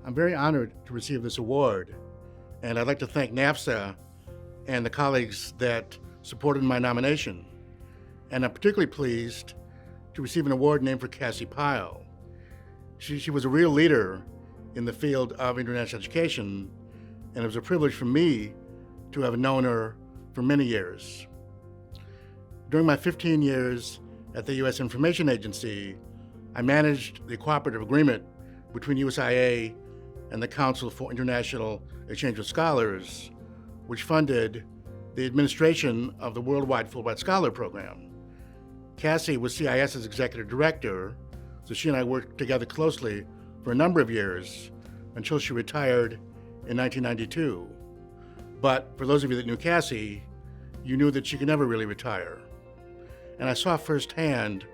I'm very honored to receive this award, and I'd like to thank NAFSA and the colleagues that supported my nomination. And I'm particularly pleased to receive an award named for Cassie Pyle. She was a real leader in the field of international education, and it was a privilege for me to have known her for many years. During my 15 years at the U.S. Information Agency, I managed the cooperative agreement between USIA and the Council for International Exchange of Scholars, which funded the administration of the Worldwide Fulbright Scholar Program. Cassie was CIS's executive director, so she and I worked together closely for a number of years until she retired in 1992. But for those of you that knew Cassie, you knew that she could never really retire. And I saw firsthand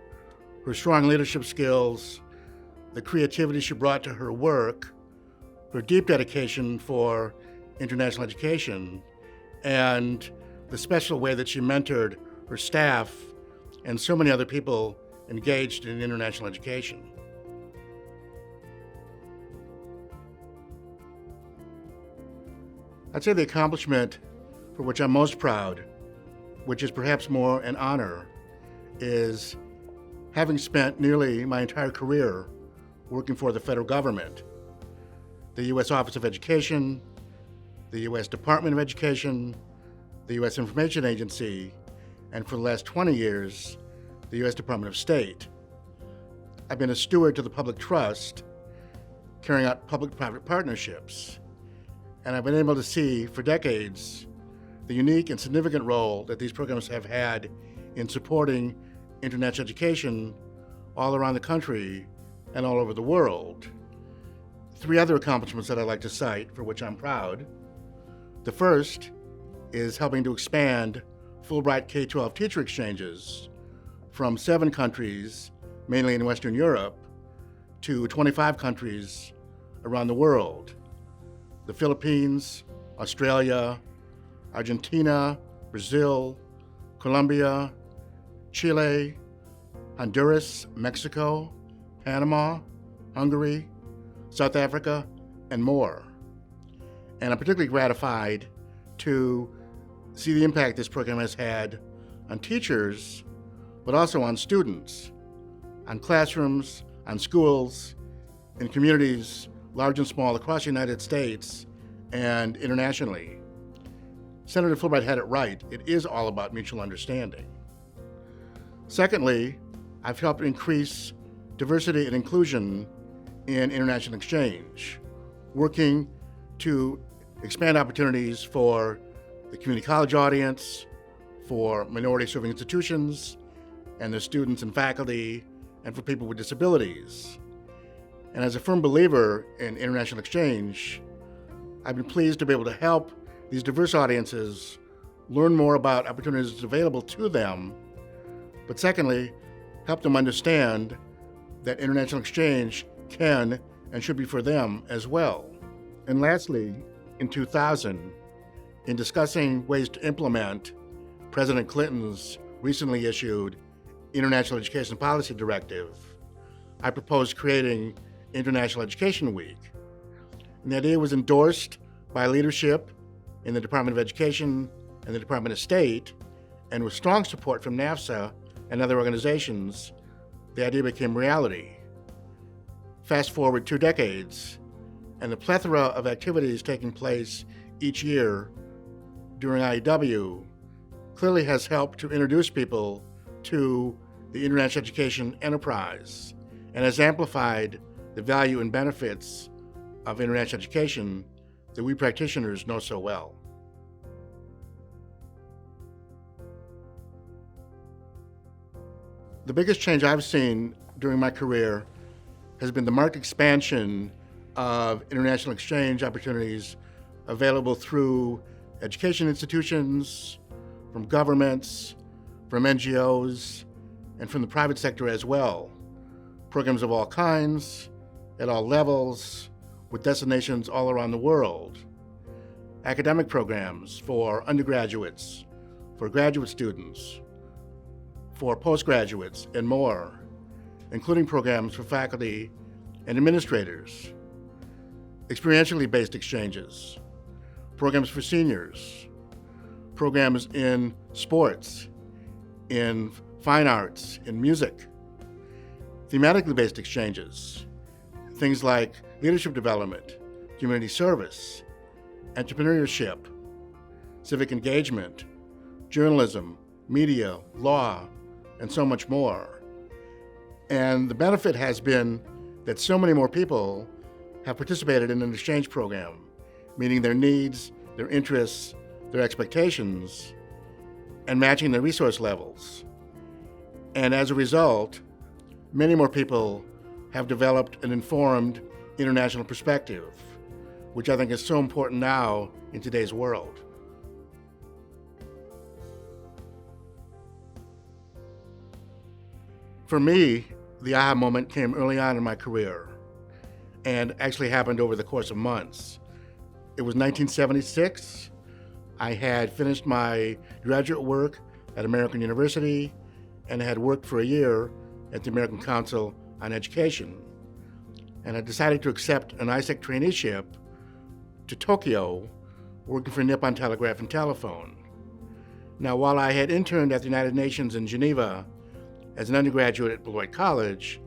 her strong leadership skills, the creativity she brought to her work, her deep dedication for international education, and the special way that she mentored her staff and so many other people engaged in international education. I'd say the accomplishment for which I'm most proud, which is perhaps more an honor, is having spent nearly my entire career working for the federal government, the U.S. Office of Education, the U.S. Department of Education, the U.S. Information Agency, and for the last 20 years, the U.S. Department of State. I've been a steward to the public trust, carrying out public-private partnerships, and I've been able to see for decades the unique and significant role that these programs have had in supporting international education all around the country and all over the world. 3 other accomplishments that I'd like to cite, for which I'm proud. The first is helping to expand Fulbright K-12 teacher exchanges from 7 countries, mainly in Western Europe, to 25 countries around the world. The Philippines, Australia, Argentina, Brazil, Colombia, Chile, Honduras, Mexico, Panama, Hungary, South Africa, and more. And I'm particularly gratified to see the impact this program has had on teachers, but also on students, on classrooms, on schools, in communities large and small across the United States and internationally. Senator Fulbright had it right. It is all about mutual understanding. Secondly, I've helped increase diversity and inclusion in international exchange, working to expand opportunities for the community college audience, for minority-serving institutions, and their students and faculty, and for people with disabilities. And as a firm believer in international exchange, I've been pleased to be able to help these diverse audiences learn more about opportunities available to them, but secondly, help them understand that international exchange can and should be for them as well. And lastly, in 2000, in discussing ways to implement President Clinton's recently issued International Education Policy Directive, I proposed creating International Education Week. And the idea was endorsed by leadership in the Department of Education and the Department of State, and with strong support from NAFSA and other organizations, the idea became reality. Fast forward 2 decades, and the plethora of activities taking place each year during IEW clearly has helped to introduce people to the international education enterprise and has amplified the value and benefits of international education that we practitioners know so well. The biggest change I've seen during my career has been the marked expansion of international exchange opportunities available through education institutions, from governments, from NGOs, and from the private sector as well. Programs of all kinds, at all levels, with destinations all around the world. Academic programs for undergraduates, for graduate students, for postgraduates, and more, including programs for faculty and administrators. experientially based exchanges, programs for seniors, programs in sports, in fine arts, in music, thematically based exchanges, things like leadership development, community service, entrepreneurship, civic engagement, journalism, media, law, and so much more. And the benefit has been that so many more people have participated in an exchange program, meeting their needs, their interests, their expectations, and matching their resource levels. And as a result, many more people have developed an informed international perspective, which I think is so important now in today's world. For me, the aha moment came early on in my career and actually happened over the course of months. It was 1976. I had finished my graduate work at American University and had worked for a year at the American Council on Education. And I decided to accept an ISEC traineeship to Tokyo, working for Nippon Telegraph and Telephone. Now, while I had interned at the United Nations in Geneva as an undergraduate at Beloit College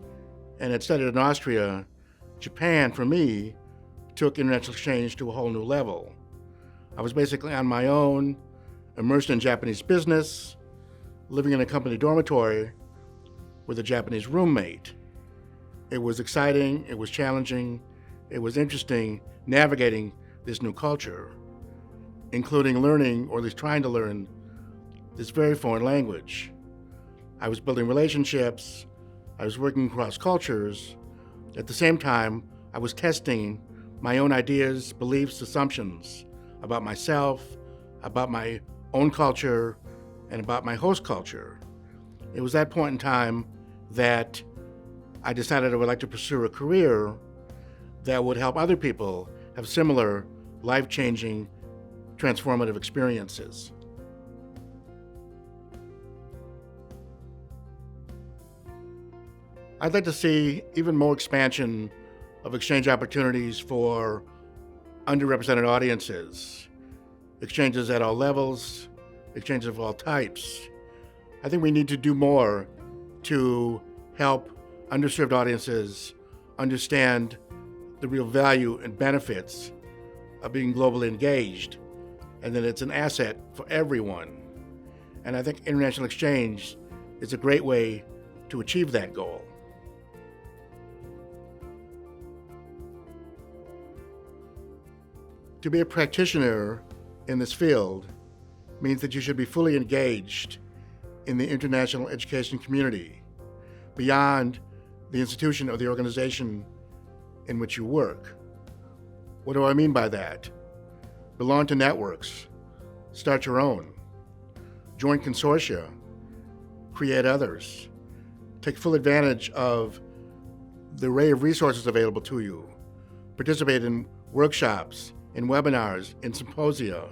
and had studied in Austria, Japan, for me, took international exchange to a whole new level. I was basically on my own, immersed in Japanese business, living in a company dormitory with a Japanese roommate. It was exciting, it was challenging, it was interesting navigating this new culture, including learning, or at least trying to learn, this very foreign language. I was building relationships, I was working across cultures. At the same time, I was testing my own ideas, beliefs, assumptions about myself, about my own culture, and about my host culture. It was that point in time that I decided I would like to pursue a career that would help other people have similar life-changing, transformative experiences. I'd like to see even more expansion of exchange opportunities for underrepresented audiences, exchanges at all levels, exchanges of all types. I think we need to do more to help underserved audiences understand the real value and benefits of being globally engaged, and that it's an asset for everyone. And I think international exchange is a great way to achieve that goal. To be a practitioner in this field means that you should be fully engaged in the international education community, beyond the institution or the organization in which you work. What do I mean by that? Belong to networks, start your own, join consortia, create others, take full advantage of the array of resources available to you, participate in workshops, in webinars, in symposia,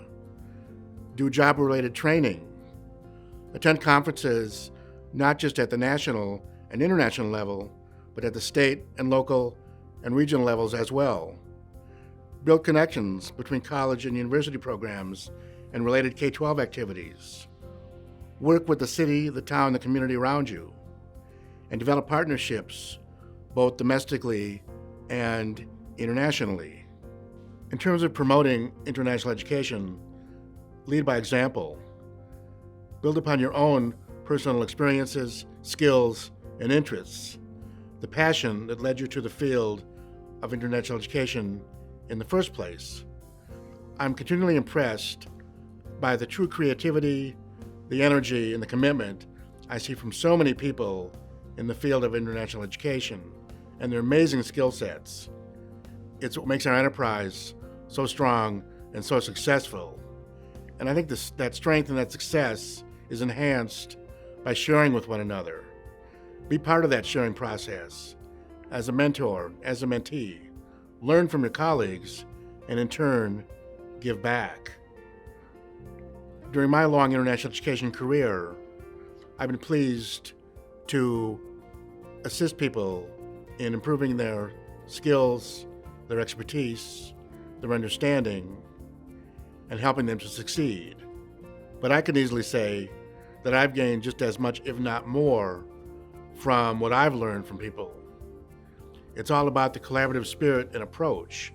do job-related training, attend conferences not just at the national and international level, but at the state and local and regional levels as well. Build connections between college and university programs and related K-12 activities. Work with the city, the town, the community around you, and develop partnerships both domestically and internationally. In terms of promoting international education, lead by example. Build upon your own personal experiences, skills, and interests, the passion that led you to the field of international education in the first place. I'm continually impressed by the true creativity, the energy, and the commitment I see from so many people in the field of international education and their amazing skill sets. It's what makes our enterprise so strong and so successful. And I think that strength and that success is enhanced by sharing with one another. Be part of that sharing process as a mentor, as a mentee. Learn from your colleagues, and in turn, give back. During my long international education career, I've been pleased to assist people in improving their skills, their expertise, their understanding, and helping them to succeed. But I can easily say that I've gained just as much, if not more, from what I've learned from people. It's all about the collaborative spirit and approach.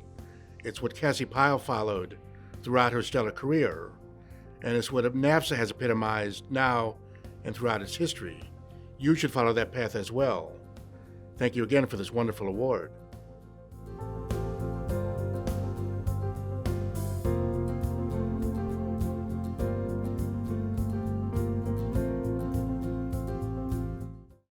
It's what Cassie Pyle followed throughout her stellar career, and it's what NAFSA has epitomized now and throughout its history. You should follow that path as well. Thank you again for this wonderful award.